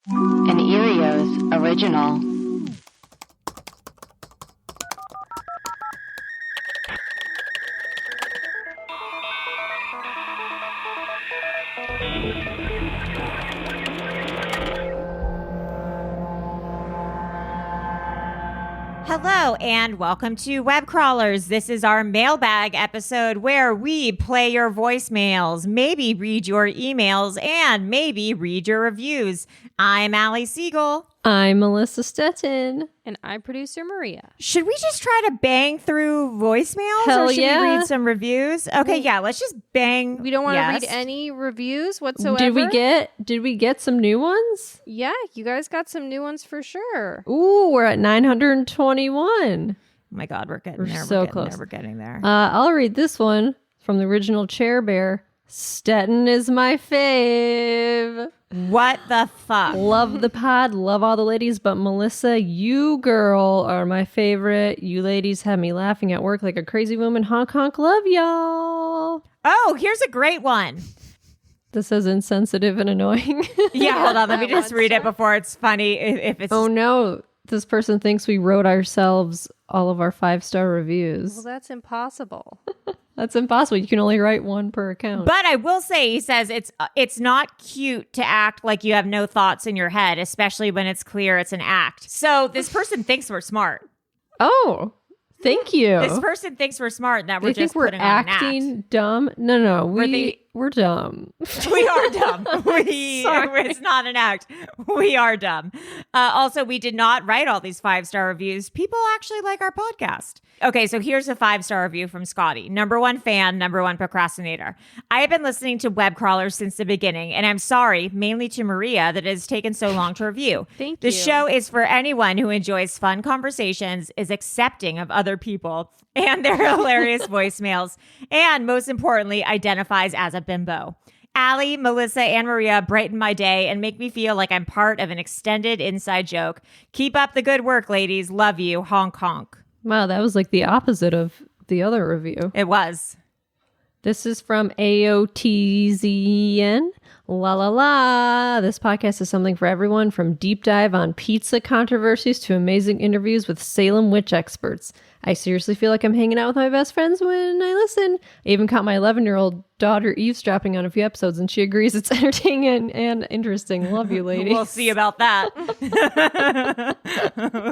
An Erios original. Hello and welcome to Web Crawlers. This is our mailbag episode where we play your voicemails, maybe read your emails, and maybe read your reviews. I'm Allie Siegel. I'm Melissa Stettin. And I'm producer Maria. Should we just try to bang through voicemails Hell or should yeah. we read some reviews? Okay, yeah, let's just bang. We don't want to yes. read any reviews whatsoever. Did we get some new ones? Yeah, you guys got some new ones for sure. Ooh, we're at 921. Oh my God, we're getting We're there. so we're getting close. There. We're getting there. I'll read this one from the original Chair Bear. Stettin is my fave. What the fuck? Love the pod, love all the ladies, but Melissa, you girl are my favorite. You ladies have me laughing at work like a crazy woman. Honk honk, love y'all. Oh, here's a great one. This says insensitive and annoying. Yeah, hold on. Let me That just one, read it sir. before it's funny. If it's Oh no, this person thinks we wrote ourselves all of our 5-star reviews. Well, that's impossible. That's impossible. You can only write one per account. But I will say, he says it's not cute to act like you have no thoughts in your head, especially when it's clear it's an act. So this person thinks we're smart. Oh, thank you. This person thinks we're smart and that They we're think just we're putting on an acting dumb. No, We're we're dumb. act. We are dumb. It's not an act. We are dumb. Also, we did not write all these 5-star reviews. People actually like our podcast. Okay, so here's a 5-star review from Scotty. #1 fan, #1 procrastinator. I have been listening to Web Crawlers since the beginning, and I'm sorry, mainly to Maria, that it has taken so long to review. Thank The you. show is for anyone who enjoys fun conversations, is accepting of other people and their hilarious voicemails, and most importantly, identifies as a bimbo. Allie, Melissa, and Maria brighten my day and make me feel like I'm part of an extended inside joke. Keep up the good work, ladies. Love you. Honk honk. Wow, that was like the opposite of the other review. It was. This is from AOTZN. La la la. This podcast is something for everyone, from deep dive on pizza controversies to amazing interviews with Salem witch experts. I seriously feel like I'm hanging out with my best friends when I listen. I even caught my 11-year-old daughter eavesdropping on a few episodes, and she agrees it's entertaining and interesting. Love you, ladies. We'll see about that.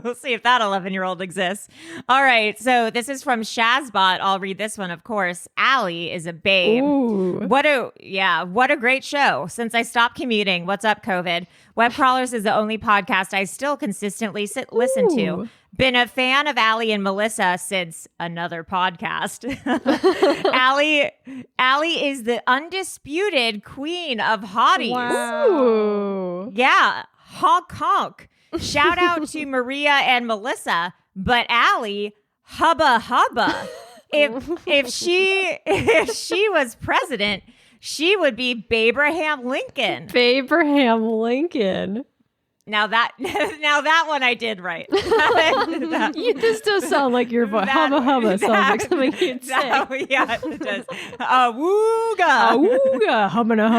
We'll see if that 11-year-old exists. All right. So this is from Shazbot. I'll read this one, of course. Allie is a babe. Ooh. What a great show. Since I stopped commuting, what's up, COVID? Web Crawlers is the only podcast I still consistently listen to. Ooh. Been a fan of Allie and Melissa since another podcast. Allie is the undisputed queen of hotties. Ooh. Yeah, honk honk. Shout out to Maria and Melissa, but Allie, hubba hubba. If she was president, she would be Babraham Lincoln. Abraham Lincoln. Now that one I did right. This does sound like your voice. Hubba hubba sounds like something you'd say. Yeah, it does. Wooga. Awooga. Hummina,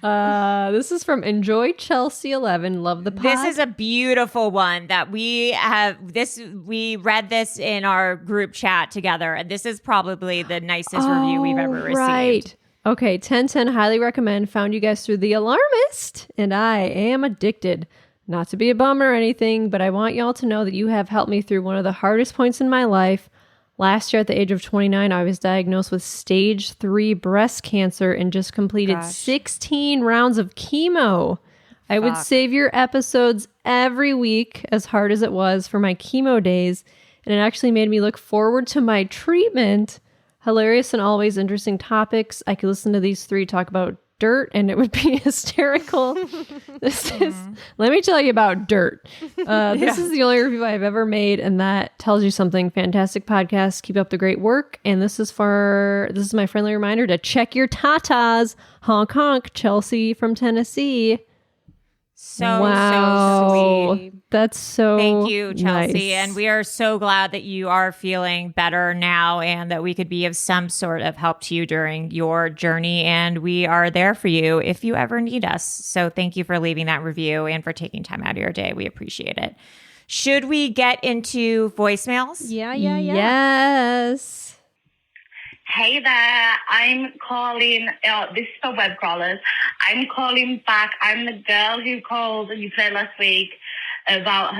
hummina. This is from Enjoy Chelsea 11. Love the pod. This is a beautiful one that we have. We read this in our group chat together, and this is probably the nicest review we've ever received. Right. Okay, 1010, highly recommend. Found you guys through The Alarmist, and I am addicted. Not to be a bum or anything, but I want y'all to know that you have helped me through one of the hardest points in my life. Last year at the age of 29, I was diagnosed with stage 3 breast cancer and just completed 16 rounds of chemo. I would save your episodes every week, as hard as it was, for my chemo days, and it actually made me look forward to my treatment. Hilarious and always interesting topics. I could listen to these three talk about dirt and it would be hysterical. Let me tell you about dirt. This is the only review I've ever made, and that tells you something. Fantastic podcast. Keep up the great work. And this is my friendly reminder to check your tatas. Honk honk, Chelsea from Tennessee. So sweet. That's so Thank you, Chelsea. nice. And we are so glad that you are feeling better now and that we could be of some sort of help to you during your journey. And we are there for you if you ever need us. So thank you for leaving that review and for taking time out of your day. We appreciate it. Should we get into voicemails? Yeah. Yes. Hey there, I'm calling, this is for web crawlers. I'm calling back. I'm the girl who called and you played last week about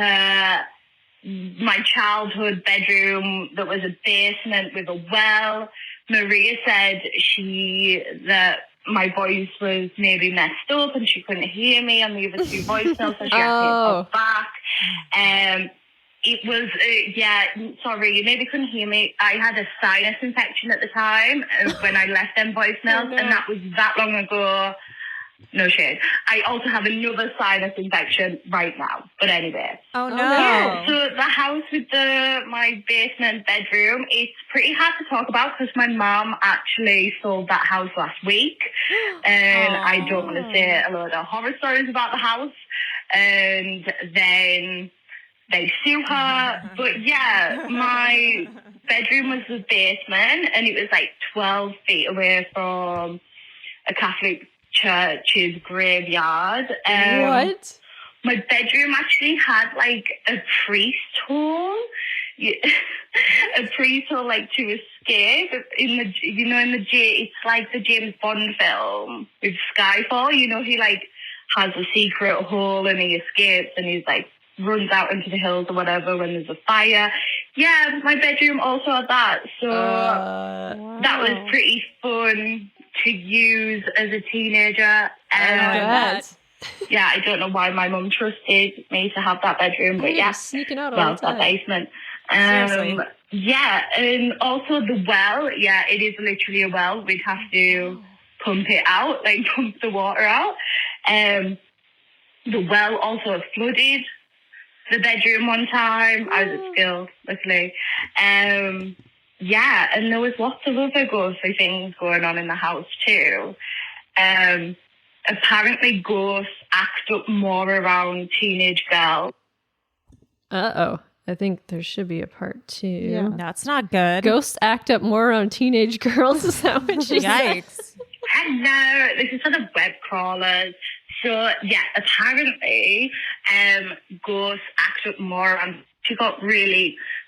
my childhood bedroom that was a basement with a well. Maria said that my voice was maybe messed up and she couldn't hear me on the other two voicemails, so she asked me to call back. It was, sorry, you maybe couldn't hear me. I had a sinus infection at the time when I left them voicemails, and that was that long ago. No shade. I also have another sinus infection right now. But anyway. Oh, no. Yeah, so the house with my basement bedroom, it's pretty hard to talk about because my mom actually sold that house last week. And I don't want to say a load of horror stories about the house. And then they sue her. But yeah, my bedroom was the basement and it was like 12 feet away from a Catholic church's graveyard. What? My bedroom actually had like a priest hole. A priest hole like to escape in the it's like the James Bond film with Skyfall. He like has a secret hole and he escapes and he's like runs out into the hills or whatever when there's a fire. Yeah, my bedroom also had that. So that was pretty fun to use as a teenager. Yeah, I don't know why my mum trusted me to have that bedroom, but yeah, sneaking out all the time. That basement. Seriously. Yeah, and also the well. Yeah, it is literally a well. We'd have to pump it out, like pump the water out. The well also flooded the bedroom one time. I was at school, luckily. Yeah, and there was lots of other ghostly things going on in the house too. Apparently ghosts act up more around teenage girls. Uh-oh. I think there should be a part 2. Yeah. That's not good. Ghosts act up more on teenage girls. Is that what she said? Yikes. Hello, this is for the web crawlers. So yeah, apparently ghosts act up more on.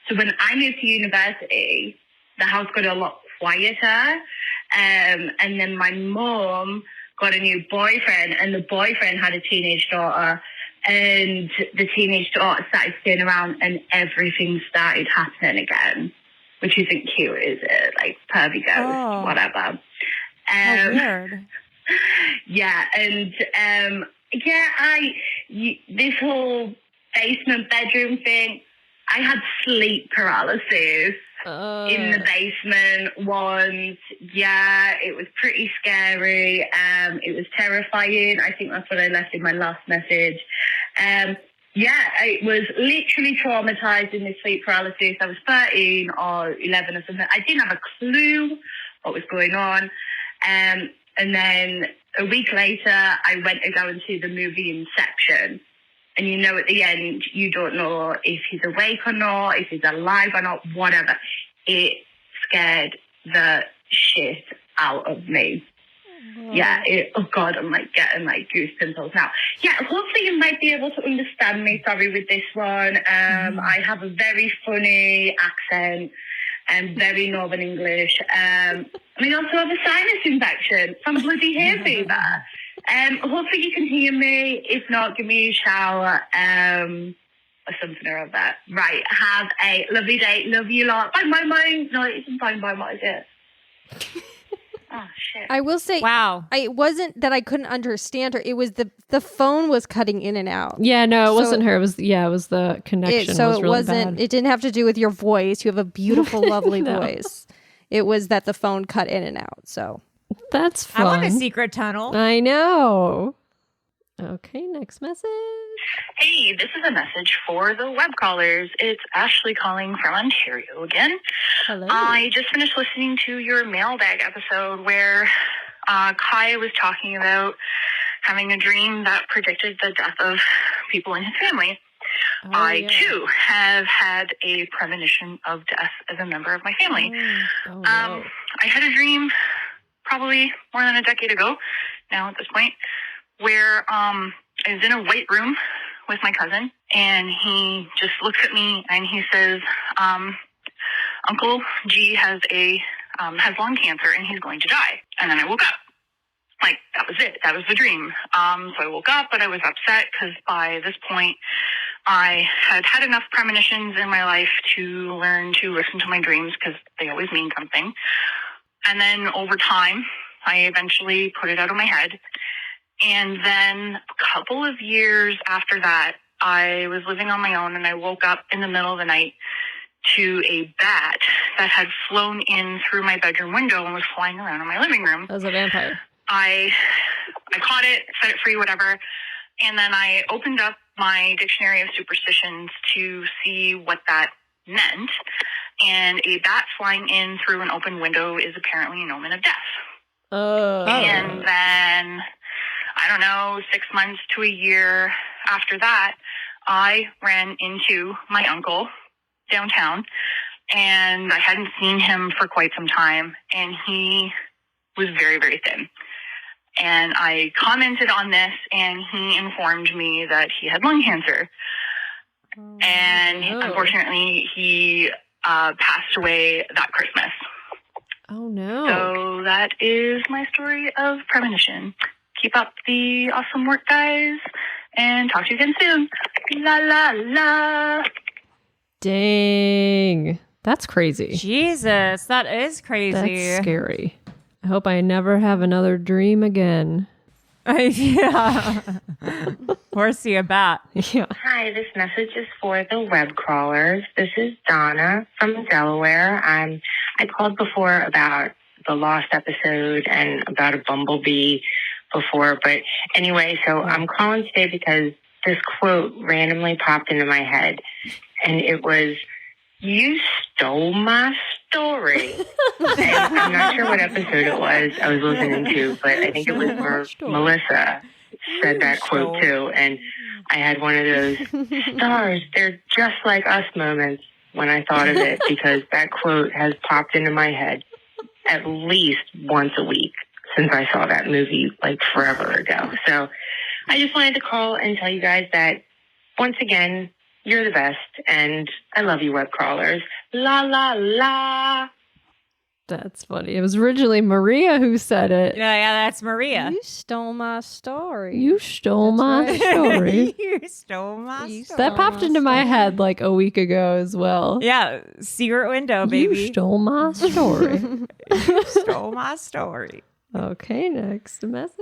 So when I moved to university, the house got a lot quieter. And then my mom got a new boyfriend, and the boyfriend had a teenage daughter. And the teenage daughter started staying around, and everything started happening again, which isn't cute, is it? Like pervy ghost, whatever. Weird. Yeah, and this whole basement bedroom thing, I had sleep paralysis in the basement once. Yeah, it was pretty scary. It was terrifying. I think that's what I left in my last message. I was literally traumatized in this sleep paralysis. I was 13 or 11 or something. I didn't have a clue what was going on. And then a week later, I went to go and see the movie Inception. And at the end, you don't know if he's awake or not, if he's alive or not, whatever. It scared the shit out of me. Yeah, oh God, I'm like getting like goose pimples now. Yeah, hopefully you might be able to understand me, sorry, with this one. I have a very funny accent and very Northern English. And I also have a sinus infection from bloody hay fever. Hopefully you can hear me. If not, give me a shout or something or other. Right, have a lovely day. Love you lot. Bye, bye. No, it isn't bye, bye. What is it? Oh, shit. I will say, Wow. it wasn't that I couldn't understand her. It was the phone was cutting in and out. Yeah, no, it wasn't her. It was the connection. It wasn't. It didn't have to do with your voice. You have a beautiful, lovely voice. It was that the phone cut in and out. So that's fun. I want a secret tunnel. I know. Okay, next message. Hey, this is a message for the web callers. It's Ashley calling from Ontario again. Hello. I just finished listening to your mailbag episode where Kaya was talking about having a dream that predicted the death of people in his family. I, too, have had a premonition of death as a member of my family. No. I had a dream probably more than a decade ago now at this point, where I was in a white room with my cousin, and he just looks at me and he says, Uncle G has lung cancer and he's going to die. And then I woke up. Like, that was it. That was the dream. So I woke up, but I was upset because by this point, I had had enough premonitions in my life to learn to listen to my dreams because they always mean something. And then over time, I eventually put it out of my head. And then a couple of years after that, I was living on my own and I woke up in the middle of the night to a bat that had flown in through my bedroom window and was flying around in my living room. That was a vampire. I caught it, set it free, whatever. And then I opened up my dictionary of superstitions to see what that meant. And a bat flying in through an open window is apparently an omen of death. And then, I don't know, 6 months to a year after that, I ran into my uncle downtown, and I hadn't seen him for quite some time, and he was very, very thin. And I commented on this, and he informed me that he had lung cancer. And unfortunately, he passed away that Christmas. Oh, no. So that is my story of premonition. Keep up the awesome work, guys, and talk to you again soon. La, la, la. Dang. That's crazy. Jesus, that is crazy. That's scary. I hope I never have another dream again. Yeah. Or see a bat. Yeah. Hi, this message is for the web crawlers. This is Donna from Delaware. I called before about the Lost episode and about a bumblebee before. But anyway, so I'm calling today because this quote randomly popped into my head. And it was, "You stole my story." And I'm not sure what episode it was I was listening to, but I think it was where Melissa said that quote too. And I had one of those stars, they're just like us moments when I thought of it, because that quote has popped into my head at least once a week since I saw that movie like forever ago. So I just wanted to call and tell you guys that once again, you're the best, and I love you, web crawlers. La, la, la. That's funny. It was originally Maria who said it. Yeah, that's Maria. You stole my story. You stole my story. You stole my story. That popped into my head like a week ago as well. Yeah, secret window, baby. You stole my story. You stole my story. Okay, next message.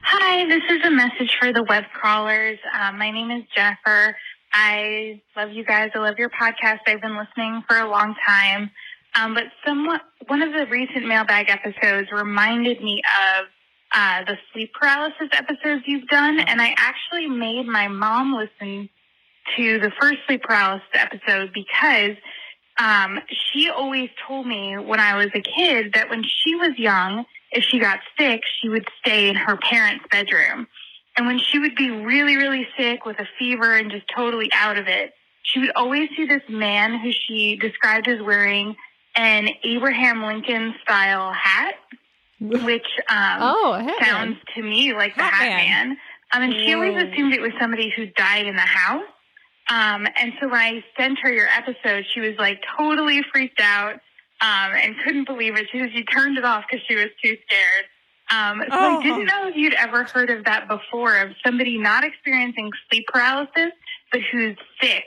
Hi, this is a message for the web crawlers. My name is Jennifer. I love you guys. I love your podcast. I've been listening for a long time. But one of the recent mailbag episodes reminded me of the sleep paralysis episodes you've done. And I actually made my mom listen to the first sleep paralysis episode because she always told me when I was a kid that when she was young, if she got sick, she would stay in her parents' bedroom. And when she would be really, really sick with a fever and just totally out of it, she would always see this man who she described as wearing an Abraham Lincoln style hat, which sounds to me like the Hat Man. And she always assumed it was somebody who died in the house. And so when I sent her your episode, she was like totally freaked out and couldn't believe it. She said she turned it off because she was too scared. I didn't know if you'd ever heard of that before, of somebody not experiencing sleep paralysis, but who's sick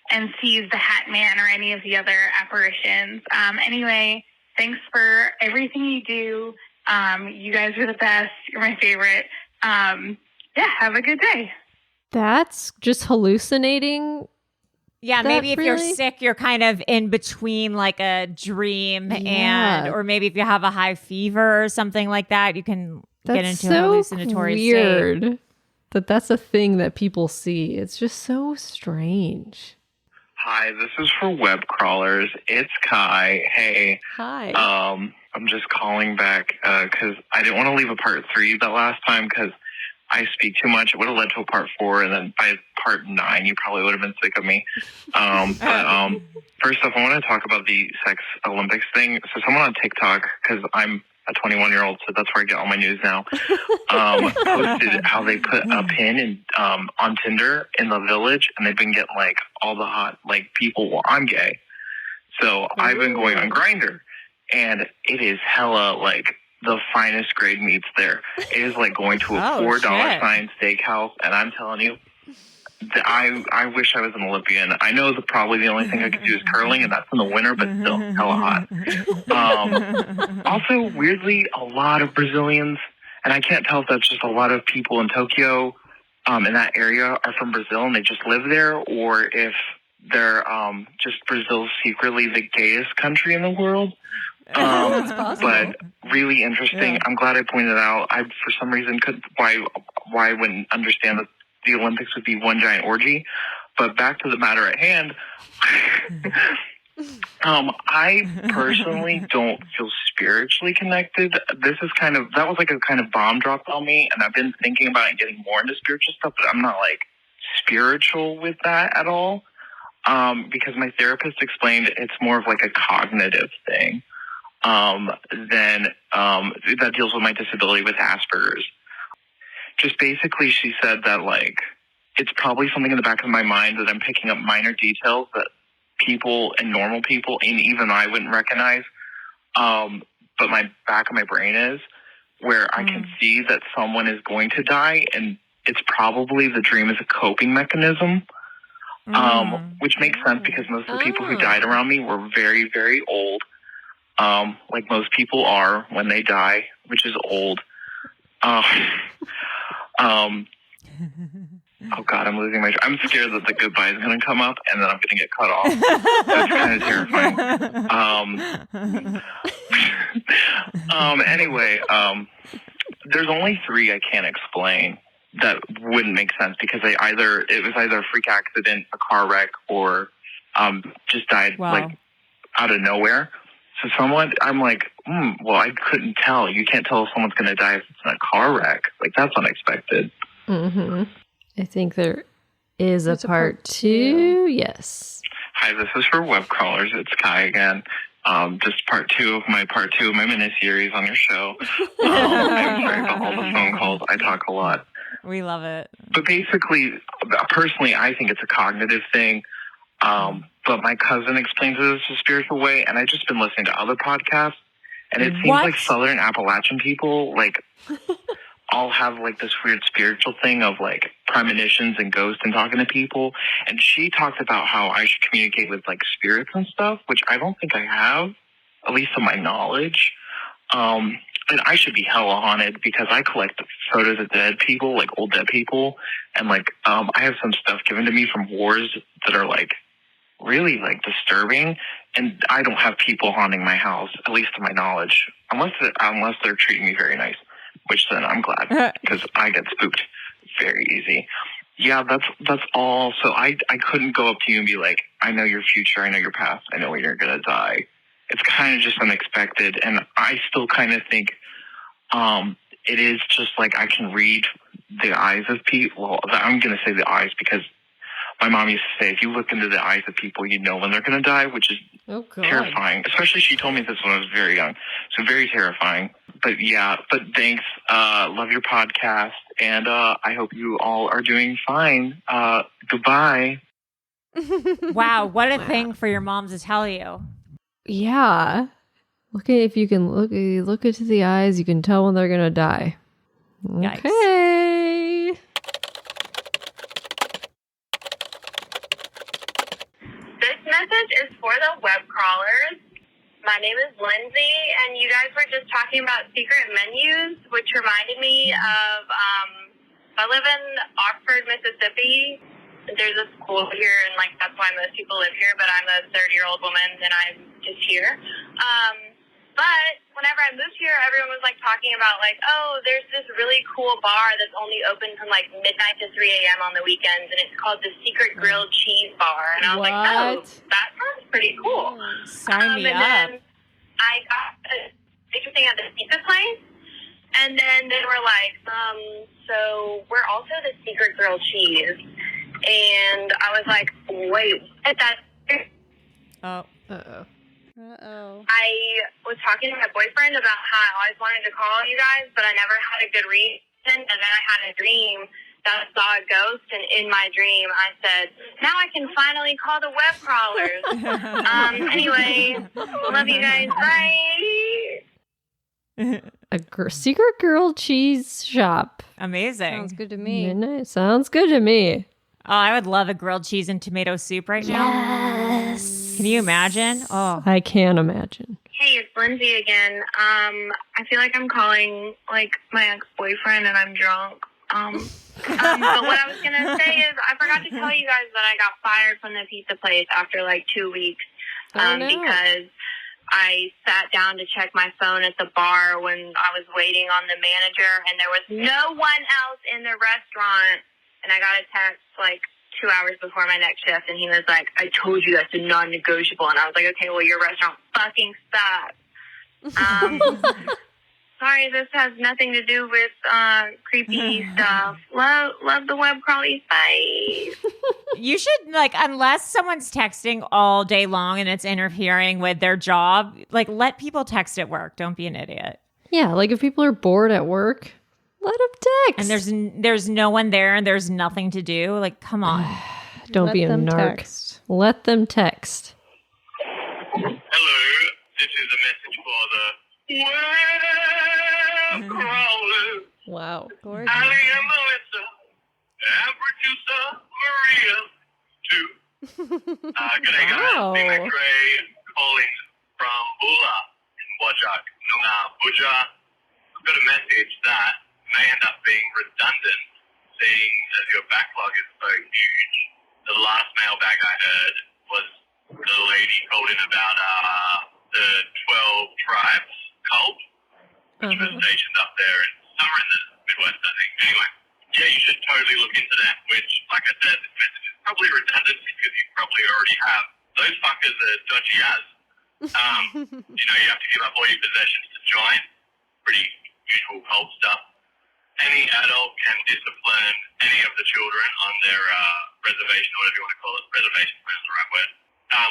and sees the Hat Man or any of the other apparitions. Anyway, thanks for everything you do. You guys are the best. You're my favorite. Have a good day. That's just hallucinating. Yeah, maybe if you're sick, you're kind of in between like a dream or maybe if you have a high fever or something like that, you can get into a hallucinatory weird state. That's a thing that people see. It's just so strange. Hi, this is for web crawlers. It's Kai. Hey. Hi. I'm just calling back because I didn't want to leave a part 3 that last time because I speak too much. It would have led to a part 4, and then by part 9, you probably would have been sick of me. But first off, I want to talk about the sex Olympics thing. So someone on TikTok, because I'm a 21-year-old, so that's where I get all my news now, posted how they put a pin in, on Tinder in the village, and they've been getting, like, all the hot, like, people. Well, I'm gay. So I've been going on Grindr, and it is hella, like, the finest grade meats there. It is like going to a $4 sign steakhouse, and I'm telling you, I wish I was an Olympian. I know that probably the only thing I could do is curling, and that's in the winter, but still, hella hot. Also, weirdly, a lot of Brazilians, and I can't tell if that's just a lot of people in Tokyo, in that area, are from Brazil, and they just live there, or if they're just Brazil's secretly the gayest country in the world. But really interesting. Yeah. I'm glad I pointed out. I, for some reason, why I wouldn't understand that the Olympics would be one giant orgy. But back to the matter at hand. I personally don't feel spiritually connected. That was like a kind of bomb dropped on me, and I've been thinking about it, getting more into spiritual stuff, but I'm not like spiritual with that at all. Because my therapist explained it's more of like a cognitive thing. That deals with my disability with Asperger's. Just basically, she said that, like, it's probably something in the back of my mind that I'm picking up minor details that people and normal people, and even I wouldn't recognize. But my back of my brain is where I can see that someone is going to die, and it's probably the dream is a coping mechanism. Which makes sense because most of the people who died around me were very, very old. Like most people are when they die, which is old. Oh God, I'm losing my. I'm scared that the goodbye is going to come up and then I'm going to get cut off. That's kind of terrifying. Anyway, there's only 3 I can't explain that wouldn't make sense because it was either a freak accident, a car wreck, or just died like out of nowhere. So I'm like, well, I couldn't tell. You can't tell if someone's going to die if it's in a car wreck. Like, that's unexpected. Mm-hmm. I think there is a part 2. Yes. Hi, this is for web crawlers. It's Kai again. Just part 2 of my mini-series on your show. I'm sorry about all the phone calls. I talk a lot. We love it. But basically, personally, I think it's a cognitive thing. But my cousin explains it as a spiritual way, and I've just been listening to other podcasts, and it seems like Southern Appalachian people, like, all have, like, this weird spiritual thing of, like, premonitions and ghosts and talking to people. And she talked about how I should communicate with, like, spirits and stuff, which I don't think I have, at least to my knowledge. And I should be hella haunted because I collect photos of dead people, like, old dead people. And, like, I have some stuff given to me from wars that are, like, really, like, disturbing. And I don't have people haunting my house, at least to my knowledge, unless they're treating me very nice. Which then I'm glad because I get spooked very easy. Yeah, that's all. So I couldn't go up to you and be like, I know your future, I know your past, I know when you're gonna die. It's kind of just unexpected, and I still kind of think it is just like I can read the eyes of people. Well, I'm gonna say the eyes because my mom used to say if you look into the eyes of people, you know when they're gonna die, which is terrifying. Especially she told me this when I was very young, so very terrifying. But thanks. Love your podcast, and I hope you all are doing fine. Goodbye. Wow, what a thing for your mom to tell you. Yeah. If you can look into the eyes, you can tell when they're gonna die. Yikes. Okay. This message is for the web crawlers. My name is Lindsay, and you guys were just talking about secret menus, which reminded me of, I live in Oxford, Mississippi. There's a school here, and, like, that's why most people live here, but I'm a 30-year-old woman, and I'm just here. But whenever I moved here, everyone was, like, talking about, like, oh, there's this really cool bar that's only open from, like, midnight to 3 a.m. on the weekends, and it's called the Secret Grilled Cheese Bar. And I was like, oh, that sounds pretty cool. Sign me up. Then I got interesting at the pizza place, And then they were like, so we're also the secret grilled cheese. And I was like, wait, at that. Oh. Uh-oh. Uh-oh. I was talking to my boyfriend about how I always wanted to call you guys, but I never had a good reason. And then I had a dream that I saw a ghost, and in my dream I said, now I can finally call the web crawlers. Anyway, love you guys. Bye. A secret grilled cheese shop. Amazing. Sounds good to me. Midnight. Sounds good to me. Oh, I would love a grilled cheese and tomato soup right now. Yes. Can you imagine? Oh, I can imagine. Hey, it's Lindsay again. I feel like I'm calling like my ex-boyfriend and I'm drunk. But what I was gonna say is I forgot to tell you guys that I got fired from the pizza place after like 2 weeks. Because I sat down to check my phone at the bar when I was waiting on the manager and there was no one else in the restaurant. And I got a text like 2 hours before my next shift, and he was like, I told you that's a non-negotiable. And I was like, okay, well, your restaurant fucking sucks. Sorry, this has nothing to do with creepy stuff. Love the web crawlies. Bye. you should, like, unless someone's texting all day long and it's interfering with their job, like, let people text at work. Don't be an idiot. Yeah, like if people are bored at work, let them text. And there's no one there and there's nothing to do. Like, come on. Don't Let be a them narc. text. Let them text. Hello, this is a message for the web crawlers. Wow. Gorgeous. Ali and Melissa, and producer Maria, too. Good day, guys. Wow. Big Mac Ray calling from Bula in Wajak, Nunga, Buja. I've got a message that may end up being redundant, seeing as your backlog is so huge. The last mailbag I heard was the lady called in about the 12 tribes cult, which was stationed up there in somewhere in the Midwest, I think. Anyway, yeah, you should totally look into that, which, like I said, this message is probably redundant because you probably already have. Those fuckers are dodgy as. You have to give up all your possessions to join. Pretty usual cult stuff. Any adult can discipline any of the children on their reservation, or whatever you want to call it. Reservation is the right word.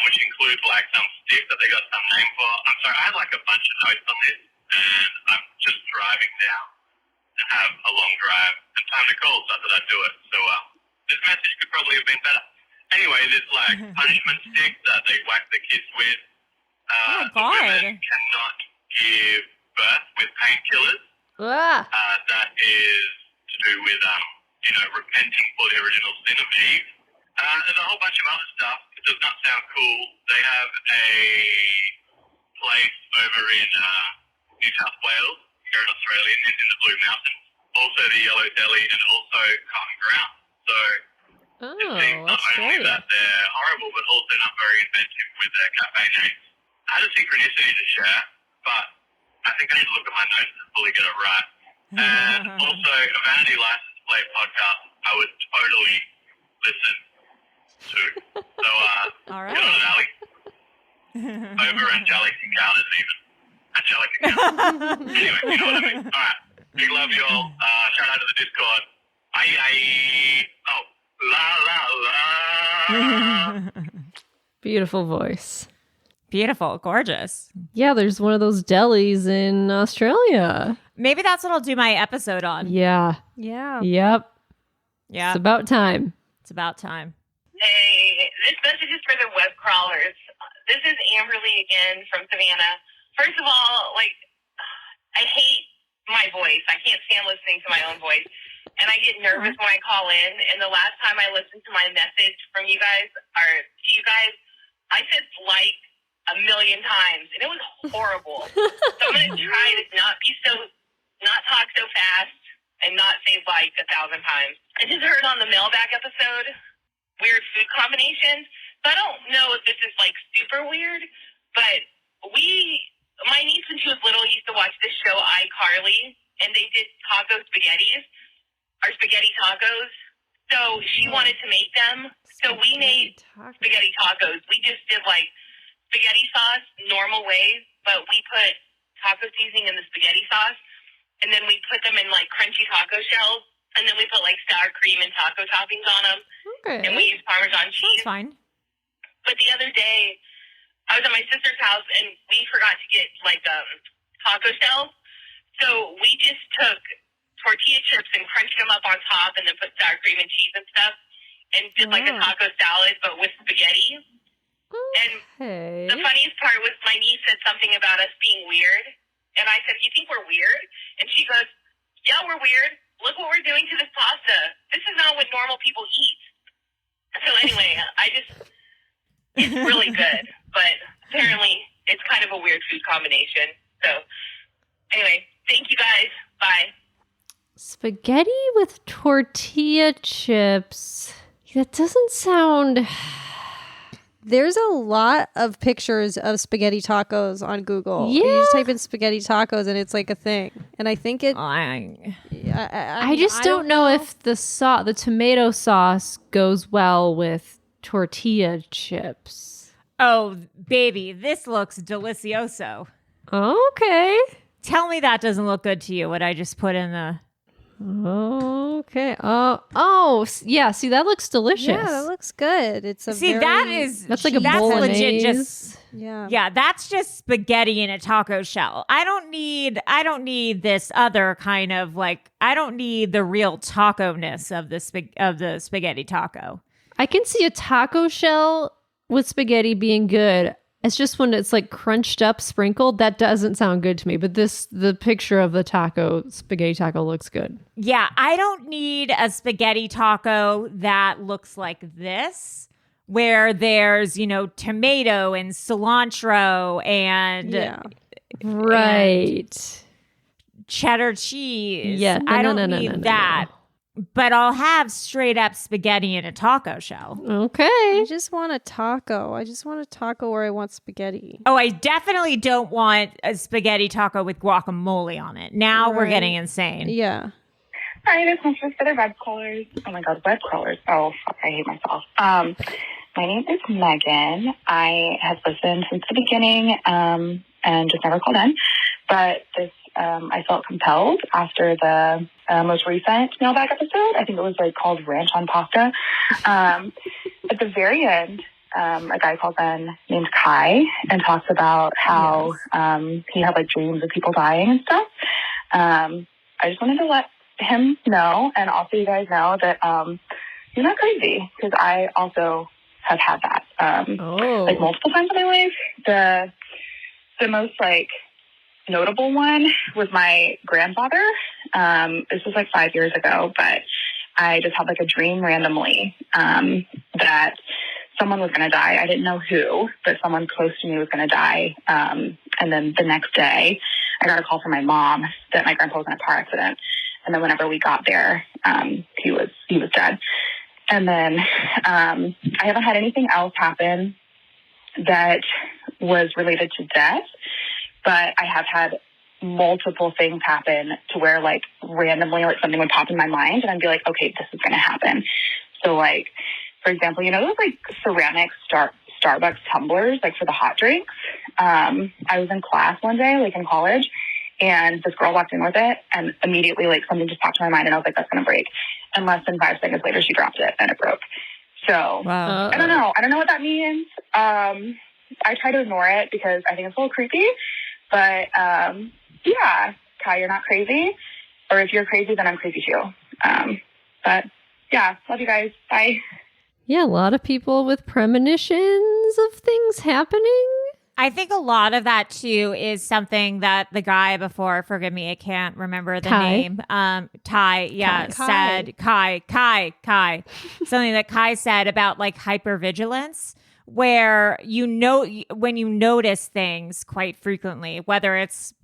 Which includes like some stick that they got some name for. I'm sorry, I had like a bunch of notes on this, and I'm just driving now to have a long drive and time to call, so I thought I'd do it. So this message could probably have been better. Anyway, there's like punishment sticks that they whack the kids with. Oh my God. Women cannot give birth with painkillers. That is to do with, repenting for the original sin of Eve. There's a whole bunch of other stuff. It does not sound cool. They have a place over in New South Wales, here in Australia, in the Blue Mountains. Also the Yellow Deli and also Cotton Ground. So it seems not only that they're horrible, but also not very inventive with their cafe names. I had a synchronicity to share, but I think I need to look at my notes to fully get it right. And also, a Vanity License Plate podcast, I would totally listen to. So, All right. get on it, Ali. Over angelic encounters, even. Angelic encounters. Anyway, you know what I mean. All right. Big love, y'all. Shout out to the Discord. Aye, aye. Oh, la, la, la. Beautiful voice. Beautiful. Gorgeous. Yeah, there's one of those delis in Australia. Maybe that's what I'll do my episode on. Yeah. Yeah. Yep. Yeah. It's about time. It's about time. Hey, this message is for the web crawlers. This is Amberly again from Savannah. First of all, I hate my voice. I can't stand listening to my own voice. And I get nervous when I call in. And the last time I listened to my message from you guys, I said like a million times. And it was horrible. So I'm going to try to not talk so fast and not say like 1,000 times. I just heard on the mailbag episode weird food combinations. So I don't know if this is like super weird, but my niece when she was little used to watch this show iCarly, and they did taco spaghettis, or spaghetti tacos. So she wanted to make them. So we made spaghetti tacos. We just did like spaghetti sauce normal way, but we put taco seasoning in the spaghetti sauce. and then we put them in like crunchy taco shells, and then we put like sour cream and taco toppings on them. Okay. And we use Parmesan cheese. That's fine. But the other day, I was at my sister's house, and we forgot to get like taco shells. So we just took tortilla chips and crunched them up on top, and then put sour cream and cheese and stuff, and did like a taco salad, but with spaghetti. And the funniest part was my niece said something about us being weird. And I said, you think we're weird? And she goes, yeah, we're weird. Look what we're doing to this pasta. This is not what normal people eat. So anyway, it's really good. But apparently it's kind of a weird food combination. So anyway, thank you guys. Bye. Spaghetti with tortilla chips. That doesn't sound... There's a lot of pictures of spaghetti tacos on Google. Yeah. You just type in spaghetti tacos and it's like a thing. And I think it... I just don't know if the tomato sauce goes well with tortilla chips. Oh, baby, this looks delicioso. Okay. Tell me that doesn't look good to you, what I just put in the... Okay. Yeah. See, that looks delicious. Yeah, that looks good. It's a that's like a that's bolaise. legit just yeah. That's just spaghetti in a taco shell. I don't need this other kind of like, I don't need the real taco-ness of the spaghetti taco. I can see a taco shell with spaghetti being good. It's just when it's like crunched up, sprinkled, that doesn't sound good to me. But the picture of the spaghetti taco looks good. Yeah, I don't need a spaghetti taco that looks like this, where there's, tomato and cilantro and right, cheddar cheese. Yeah, I don't need that. No. But I'll have straight up spaghetti in a taco shell. Okay. I just want a taco. I just want a taco where I want spaghetti. Oh, I definitely don't want a spaghetti taco with guacamole on it. Now we're getting insane. Yeah. Hi, this one's for the web crawlers. Oh my God, web crawlers. Oh, fuck, I hate myself. My name is Megan. I have listened since the beginning and just never called in. But I felt compelled after the most recent mailbag episode. I think it was called Ranch on Pasta. At the very end, a guy calls in named Kai and talks about how he had dreams of people dying and stuff. I just wanted to let him know, and also you guys know that you're not crazy, because I also have had that multiple times in my life. The most notable one was my grandfather. This was 5 years ago, but I just had a dream randomly that someone was going to die. I didn't know who, but someone close to me was going to die. And then the next day, I got a call from my mom that my grandpa was in a car accident. And then whenever we got there, he was dead. And then I haven't had anything else happen that was related to death. But I have had multiple things happen to where randomly something would pop in my mind and I'd be like, okay, this is going to happen. So for example, those ceramic Starbucks tumblers, for the hot drinks. I was in class one day, in college, and this girl walked in with it and immediately something just popped in my mind and I was like, that's going to break. And less than 5 seconds later, she dropped it and it broke. So wow. I don't know what that means. I try to ignore it because I think it's a little creepy. But, yeah, Kai, you're not crazy. Or if you're crazy, then I'm crazy too. But, yeah, love you guys. Bye. Yeah, a lot of people with premonitions of things happening. I think a lot of that, too, is something that the guy before, forgive me, I can't remember the name. Ty, said, Kai. Something that Kai said about hypervigilance. Where when you notice things quite frequently, whether it's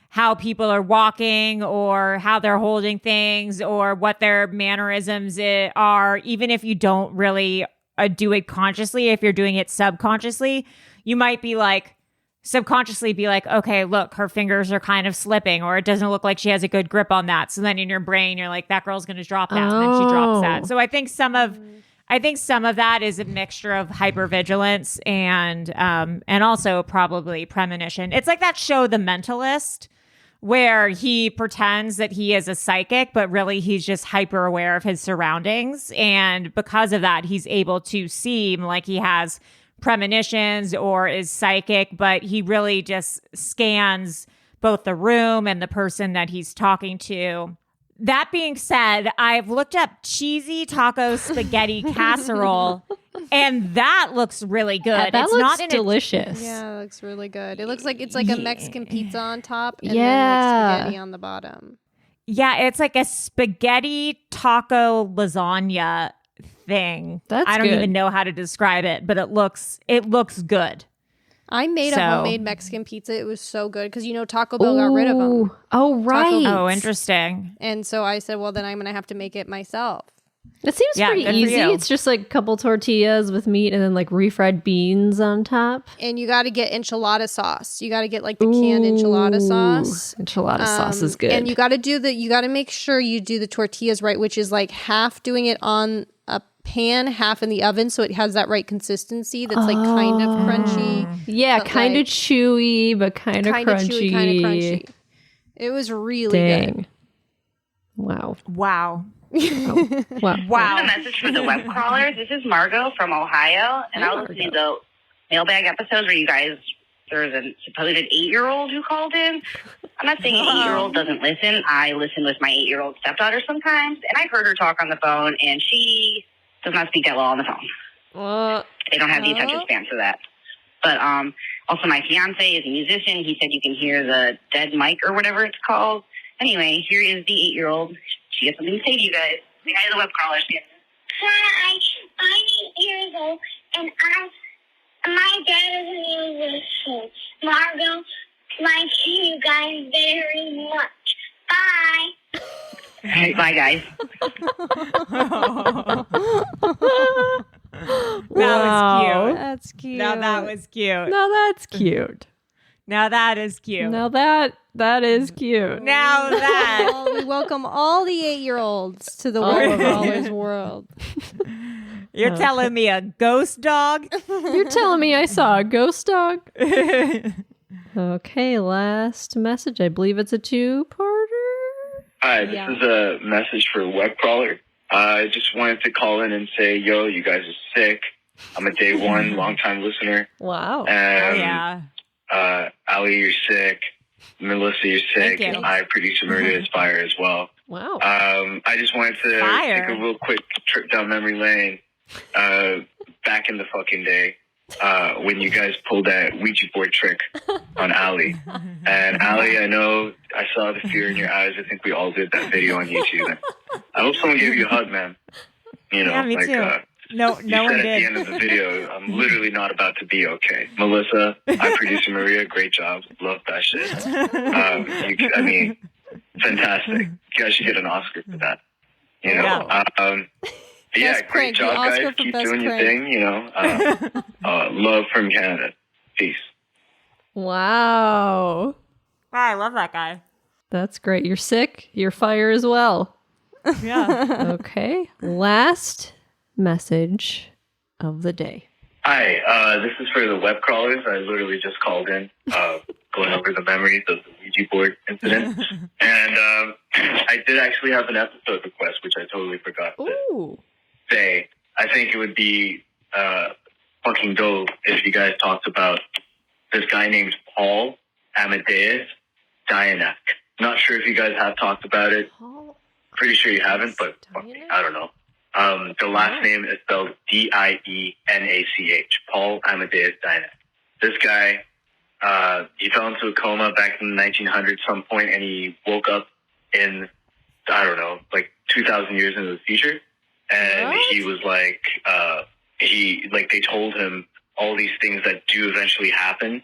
how people are walking or how they're holding things or what their mannerisms are, even if you don't really do it consciously, if you're doing it subconsciously, you might be subconsciously be okay, look, her fingers are kind of slipping, or it doesn't look like she has a good grip on that. So then in your brain, you're like, that girl's going to drop that. And then she drops that. So I think some of that is a mixture of hypervigilance and also probably premonition. It's like that show, The Mentalist, where he pretends that he is a psychic, but really he's just hyper aware of his surroundings. And because of that, he's able to seem like he has premonitions or is psychic, but he really just scans both the room and the person that he's talking to. That being said, I've looked up cheesy taco spaghetti casserole, and that looks really good. That it's looks not delicious. Yeah, it looks really good. It looks like it's like a Mexican pizza on top and then Yeah. like spaghetti on the bottom. Yeah, it's like a spaghetti taco lasagna thing. That's I don't good. even know how to describe it, but it looks good. I made a So- homemade Mexican pizza. It was so good because Taco Bell got rid of them. Ooh. Oh, right. Oh, interesting. And so I said, well, then I'm going to have to make it myself. It seems Yeah, pretty good for easy. you. It's just like a couple tortillas with meat and then like refried beans on top. And you got to get enchilada sauce. You got to get like the canned enchilada sauce. Enchilada sauce is good. And you got to make sure you do the tortillas right, which is like half doing it on a pan, half in the oven, so it has that right consistency that's like kind of crunchy. Yeah, but, kind of like, chewy, but kind of crunchy. chewy, kind of crunchy. It was really Dang. good. Wow. Wow. Wow. Wow. A message for the web crawlers. This is Margot from Ohio, and I was listening to mailbag episodes where you guys, there's a supposed 8-year-old who called in. I'm not saying an 8-year-old doesn't listen. I listen with my 8-year-old stepdaughter sometimes, and I've heard her talk on the phone, and she does not speak that well on the phone. They don't have the attention span for that. But also my fiance is a musician. He said you can hear the dead mic or whatever it's called. Anyway, here is the 8-year-old. She has something to say to you guys. Say hi to the web crawlers. Hi, I'm 8 years old, and my dad is a musician. Margot, like you guys very much. Bye. Hey, bye, guys. That was cute. That's cute. Now that was cute. Now that's cute. Now that is cute. Now that is cute. Now that. Well, we welcome all the 8-year-olds to the web crawlers world. You're telling me a ghost dog? You're telling me I saw a ghost dog? Okay, last message. I believe it's a 2-parter. Hi, this is a message for web crawler. I just wanted to call in and say, yo, you guys are sick. I'm a day one, long-time listener. Wow. Yeah. Ali, you're sick. Melissa, you're sick. Thank you. I, producer Maria, is fire as well. Wow. I just wanted to Fire. take a real quick trip down memory lane. Back in the fucking day, when you guys pulled that Ouija board trick on Ali. And Ali, I know I saw the fear in your eyes. I think we all did that video on YouTube. And I hope someone gave you a hug, man. You know, Yeah, me like too. No you one said at did. the end of the video, I'm literally not about to be okay. Melissa, I producer Maria, great job. Love that shit. I mean, fantastic. You guys should get an Oscar for that. You know? Yeah. Yeah, Best great prank, the job, Oscar guys. for Keep best doing your prank. thing, you know. Love from Canada. Peace. Wow. I love that guy. That's great. You're sick. You're fire as well. Yeah. Okay. Last message of the day. Hi, this is for the web crawlers. I literally just called in, going over the memories of the Ouija board incident. And I did actually have an episode request, which I totally forgot to say. I think it would be fucking dope if you guys talked about this guy named Paul Amadeus Dianak. Not sure if you guys have talked about it. Pretty sure you haven't, but I don't know. The last name is spelled Dienach. Paul Amadeus Dianak. This guy, he fell into a coma back in the 1900s some point, and he woke up in, I don't know, like 2,000 years into the future. And he was like, they told him all these things that do eventually happen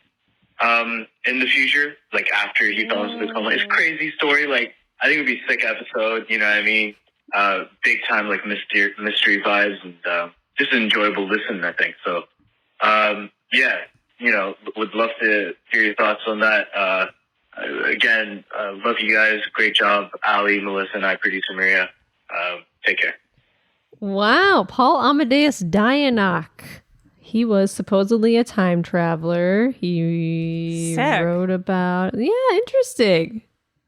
in the future, like after he fell into the coma. It's a crazy story. Like, I think it would be a sick episode, you know what I mean? Big time, like, mystery vibes, and just an enjoyable listen, I think. So, yeah, you know, would love to hear your thoughts on that. Again, love you guys. Great job, Ali, Melissa, and I, producer Maria. Take care. Wow. Paul Amadeus Dianak. He was supposedly a time traveler. He Sick. wrote about... Yeah, interesting.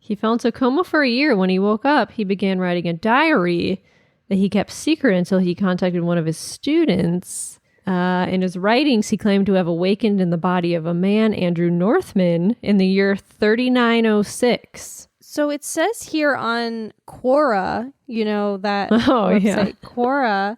He fell into a coma for a year. When he woke up, he began writing a diary that he kept secret until he contacted one of his students. In his writings, he claimed to have awakened in the body of a man, Andrew Northman, in the year 3906. So it says here on Quora, that website, Quora,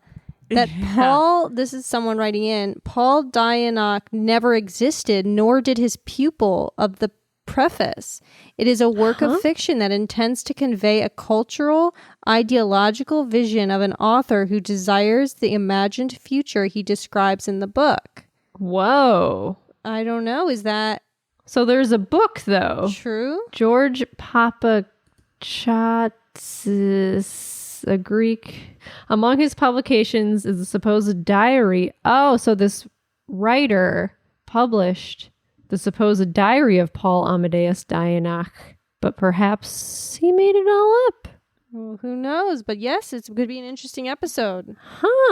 that Paul, this is someone writing in, Paul Dionach never existed, nor did his pupil of the preface. It is a work of fiction that intends to convey a cultural, ideological vision of an author who desires the imagined future he describes in the book. Whoa. I don't know. Is that... So there's a book, though. True. George Papachotsis, a Greek. Among his publications is a supposed diary. Oh, so this writer published the supposed diary of Paul Amadeus Dionach, but perhaps he made it all up. Well, who knows? But yes, it could be an interesting episode.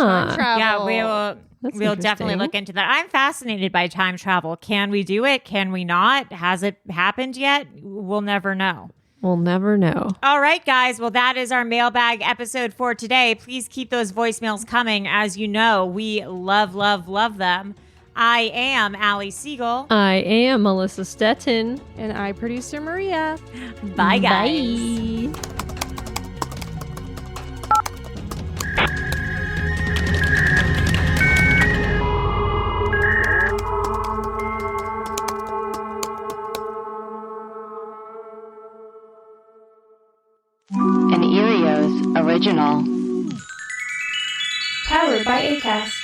Time travel. Yeah, we'll definitely look into that. I'm fascinated by time travel. Can we do it? Can we not? Has it happened yet? We'll never know. We'll never know. All right, guys. Well, that is our mailbag episode for today. Please keep those voicemails coming. As you know, we love, love, love them. I am Allie Siegel. I am Melissa Stettin. And I, producer Maria. Bye, guys. Bye. An Erios original. Powered by Acast.